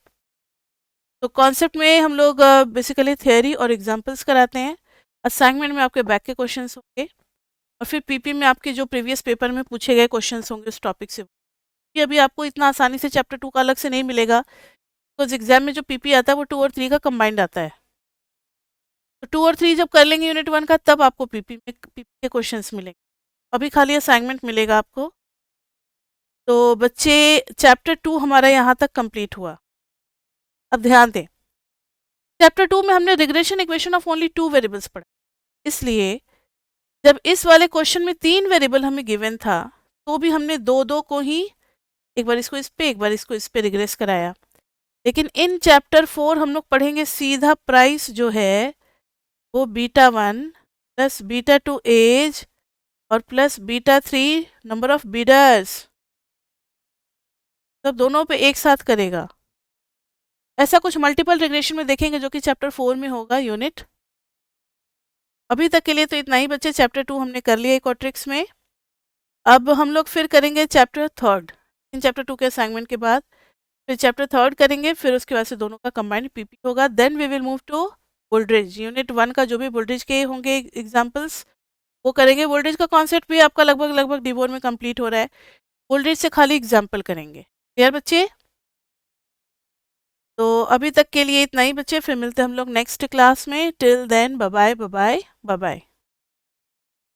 तो कॉन्सेप्ट में हम लोग बेसिकली थियोरी और एग्जाम्पल्स कराते हैं। असाइनमेंट में आपके बैक के क्वेश्चंस होंगे, और फिर पीपी में आपके जो प्रीवियस पेपर में पूछे गए क्वेश्चंस होंगे उस टॉपिक से। ये अभी आपको इतना आसानी से चैप्टर 2 का अलग से नहीं मिलेगा, बिकॉज एग्जाम में जो पीपी आता है वो 2 और 3 का कंबाइंड आता है। तो 2 और 3 जब कर लेंगे यूनिट 1 का, तब आपको पीपी के क्वेश्चंस मिलेंगे। अभी खाली असाइनमेंट मिलेगा आपको। तो बच्चे चैप्टर 2 हमारा यहाँ तक कंप्लीट हुआ। अब ध्यान दें, चैप्टर 2 में हमने regression equation of only 2 variables पढ़ा, इसलिए जब इस वाले क्वेश्चन में 3 वेरिएबल हमें गिवन था तो भी हमने दो दो को ही, एक बार इसको इस पे एक बार इसको इस पे रिग्रेस कराया। लेकिन इन चैप्टर 4 हम लोग पढ़ेंगे सीधा प्राइस जो है वो बीटा 1 प्लस बीटा 2 एज और plus beta 3 number of Bidder's, तो दोनों पे एक साथ करेगा। ऐसा कुछ मल्टीपल रिग्रेशन में देखेंगे जो कि चैप्टर 4 में होगा यूनिट। अभी तक के लिए तो इतना ही बच्चे, चैप्टर 2 हमने कर लिया एक और ट्रिक्स में। अब हम लोग फिर करेंगे चैप्टर 3 इन चैप्टर 2 के असाइनमेंट के बाद, फिर चैप्टर 3 करेंगे, फिर उसके बाद से दोनों का कंबाइंड पीपी होगा। Then we will move to voltage. Unit 1 का जो भी वोल्टेज के होंगे एग्जाम्पल्स वो करेंगे। वोल्टेज का कॉन्सेप्ट भी आपका लगभग डिबोर में कंप्लीट हो रहा है, वोल्टेज से खाली एग्जाम्पल करेंगे। क्लियर बच्चे? तो अभी तक के लिए इतना ही बच्चे, फिर मिलते हैं हम लोग नेक्स्ट क्लास में। Till then bye bye bye bye bye.